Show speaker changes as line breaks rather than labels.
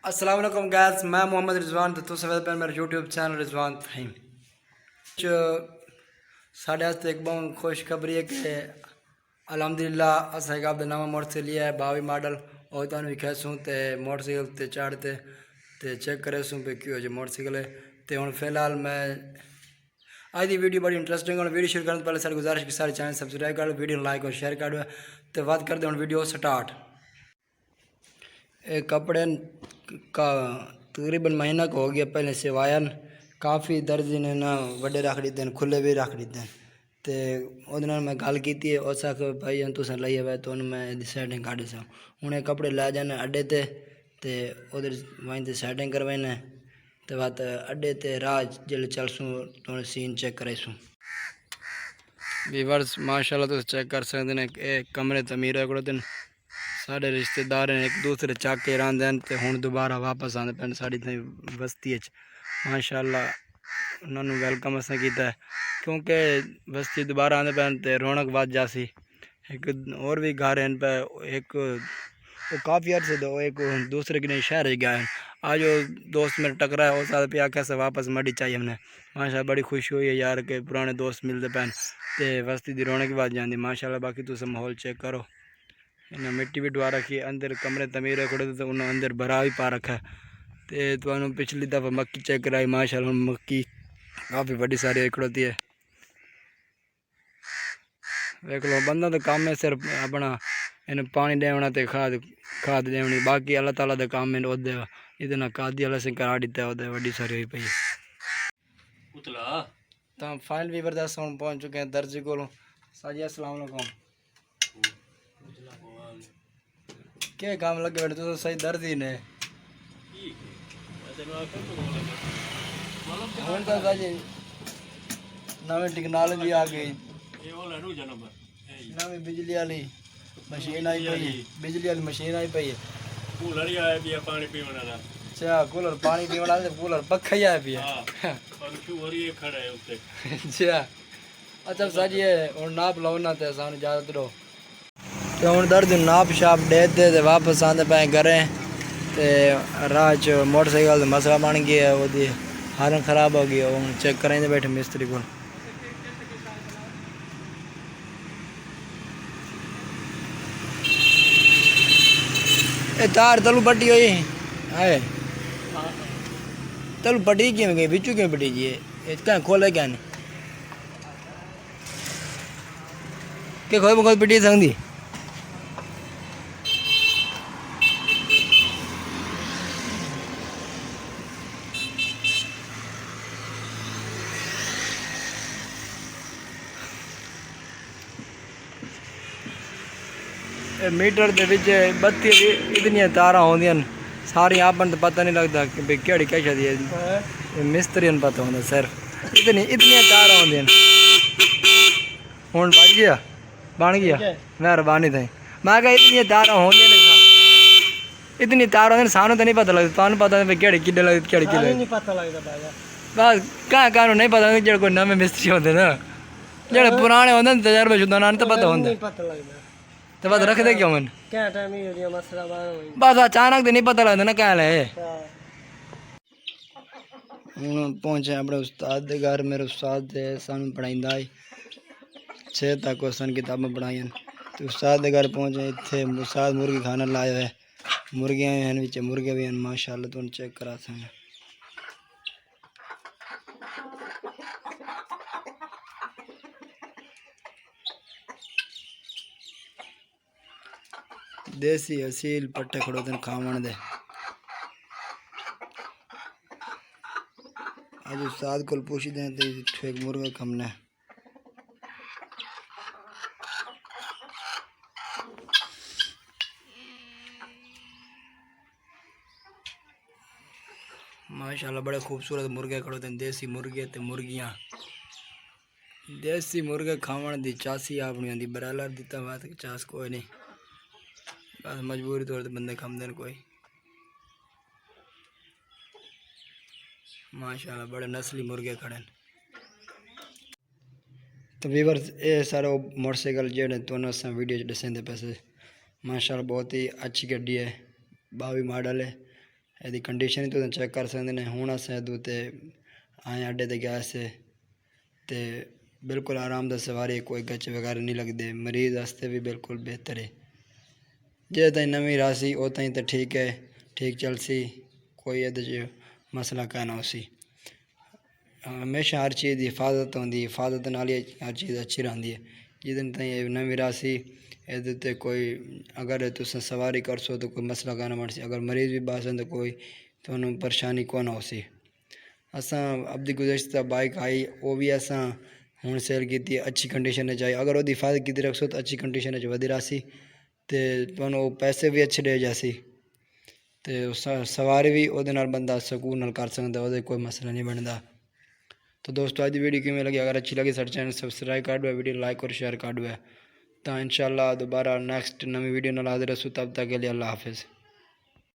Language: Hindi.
अस्सलाम वालेकुम गाइस, मैं मोहम्मद रिजवान तो तुम सब मेरा यूट्यूब चैनल रिजवान थहीम। साढ़े आस्ते एक बहुत खुशखबरी है कि अल्हम्दुलिल्लाह अस एक नवा मोटरसाइकिल लिया है 22 मॉडल और तुम भी खेसूँ तो मोटरसाइकिल ते चढ़ते तो चेक करेसूँ पे क्यों जो मोटरसाइकिल है। तो हूँ फिलहाल मैं आज की वीडियो बड़ी इंटरेस्टिंग है। वीडियो शुरू करने से पहले सारी गुजारिश की सारे चैनल सब्सक्राइब कर लो, वीडियो लाइक और शेयर कर दो। तो बात करते हैं वीडियो स्टार्ट। कपड़े का तकरीबन महीना को हो गया पहले सिवायन काफ़ी दर्जी ने ना वड्डे रख दिते हैं, खुले भी रख दिते हैं। तो उन्होंने मैं गल की है उस आख भाई तुसें लई आवे तो मैं सैटिंग काट सा हूँ ये कपड़े लै जाने अड्डे ते उधर वहीं सैटिंग करवाने तो बात अड्डे ते राह जिले चलसूँ तो सीन चेक कराइसूँ। व्यूअर्स माशाल्लाह तुम चेक कर सकते हैं कमरे तमीर है दिन साढ़े रिश्तेदार हैं एक दूसरे चक के रहांदे हैं तो हुण दोबारा वापस आंदे पैन साड़ी ताईं बस्ती माशाल्लाह उन्होंने वेलकम असें कीता है क्योंकि बस्ती दोबारा आंदे पैन तो रौनक वध जासी। एक और भी घर हैं पे एक वो काफ़ी अर्से तो एक दूसरे के शहर गया है। आज वो दोस्त मेरे टकरा है उस पे आख्या से वापस मड़ी चाहिए हमने। माशाल्लाह बड़ी खुशी हुई है यार के पुराने दोस्त मिलते पैन तो बस्ती की रौनक वध जाती माशाल्लाह। बाकी तुम माहौल चेक करो, इन्हें मिट्टी भी डवा रखी है, अंदर कमरे तमीर खड़े तो उन्होंने अंदर भरा भी पा रखा है। तो पिछली दफ़ा मक्की चेक कराई माशाल्लाह मक्की काफ़ी बड़ी सारी खड़ोती है। देख लो बंदा तो काम है सिर्फ अपना इन्हें पानी देवना तो खाद खाद देवनी, बाकी अल्लाह ताला का काम है ओदे इतना कादी अल्लाह से करा दिता है ओदे बड़ी सारी हुई पई है। तो फाइनल भी बर्दाश्त हम पहुँच चुके हैं दर्जी को। साजी अस्सलाम वालेकुम, क्या काम लगे बैठे तो सही दर्द ही ने नवी टेक्नोलॉजी आ गई, नवी बिजली वाली मशीन आई पई है, बिजली वाली मशीन आई पई है।
कूलर ही आया पिया पानी पीने वाला।
अच्छा कूलर पानी पीने वाला कूलर पक्का ही आया पिया।
पंखी और ये खड़ा है उससे।
अच्छा अच्छा साजी है और नाप लो ना ते सानू ज्यादा दरो तो हूँ दर्द नाप शाप देते तो वापस आते पे घरें तो राह च मोटरसाइकिल का मसला बन गया वो हारन खराब हो गया हूँ चेक करें बैठे मिस्त्री को। तार तलू पट्टी हुई है तलू पट्टी क्यों गई बिचू क्यों पट्टी जी क्या खोले क्या नहीं क्या खोए खोल पिटी सकती मीटर के बिच बत्ती इतनी तार होंगे सारी आपन तो पता नहीं लगता कि भाई केड़ी क्या शादी है मिस्त्री पता होंगे सिर्फ इतनी तार होंगे हूँ बन गया मेहरबानी थी मैं क्या इतनी तार होंगे इतनी तार होंगे सानू तो नहीं पता लगता तुम पता नहीं केड़ी किले लगती केड़ी किले नहीं पता लगता बस कहाँ कहाँ नहीं पता लगता जो कोई नवे मिस्त्री होंगे ना जो पुराने होंगे तजर्बे शुदा उन्होंने तो पता होंगे तो बस रख दे क्यों मन क्या टाइम ही हो गया मसला बस अचानक तो नहीं पता लगता ना क्या है। हूँ पहुंचे अपने उस्ताद के घर, मेरे उस्ताद थे सानू पढ़ाइंदा 6 तक उसन किताबें पढ़ाइया तो उस्ताद के घर पहुंचे इतने उस्ताद मुर्गी खाना लाए हुए मुर्गियाँ भी हैं बिच मुर्गे भी हैं माशाल्लाह तुम चेक करा सकते देसी असील पट्टे खड़ोते खावन दे। आज उस्ताद को पूछ दें तो एक मुर्गा खमना माशाल्लाह बड़े खूबसूरत मुर्गे खड़ोते हैं देसी मुर्गे ते मुर्गियाँ। देसी मुर्गे खावन दी चासी अपनी आती ब्रायलर दी तो बात चास कोई नहीं बस मजबूरी तौर पर बंदे खाते कोई। माशाल्लाह बड़े नस्ली मुर्गे खड़े तो वीवर्स ये सारा मोटरसाइकिल जेडे दोनों अस वीडियो दसेंदे पैसे माशाल्लाह बहुत ही अच्छी गड्डी है 22 मॉडल है ਇਹਦੀ ਕੰਡੀਸ਼ਨ ਤੁਸੀਂ ਚੈੱਕ ਕਰ ਸਕਦੇ ਨੇ। ਹੁਣ ਅਸੀਂ ਇਹਦੇ ਉੱਤੇ ਆਏ ਅੱਡੇ ਤੇ ਗਏ ਸੀ ਤੇ बिल्कुल आराम दा सवारी, कोई गच वगैरह नहीं लगते, मरीज़ वास्ते भी बिल्कुल बेहतर है। जे ताई नवीं रासी ओ ताई तो ठीक है, ठीक चलसी, कोई ये मसला कहना उसी। हमेशा हर चीज़ की हिफाजत होंगी, हिफाजत नाल ही हर चीज़ अच्छी रहती है। जिस दिन ताई नवीं रासी ये कोई अगर तुम सवारी कर सो तो कोई मसला कहना बन सी, अगर मरीज़ भी बासन तो कोई तो परेशानी कौन हो सी। असा अपनी गुज़श्ता बाइक आई वो भी असा हूँ सेल की अच्छी कंडीशन आई, अगर वो हिफाजत की रखसो तो अच्छी कंडीशन वधी रासी तो तुहानू पैसे भी अच्छे दे जासी तो सवारी भी वो बंदा सकून नाल कर सकता, वो कोई मसला नहीं बनता। तो दोस्तों आज वीडियो किमें लगी, अगर अच्छी लगी सारे चैनल सब्सक्राइब कर दो, वीडियो लाइक और शेयर कर दो। तो इंशाल्लाह दोबारा नेक्स्ट नवी वीडियो नाल हाजिर रसूँ, तब तक के लिए अल्लाह हाफिज़।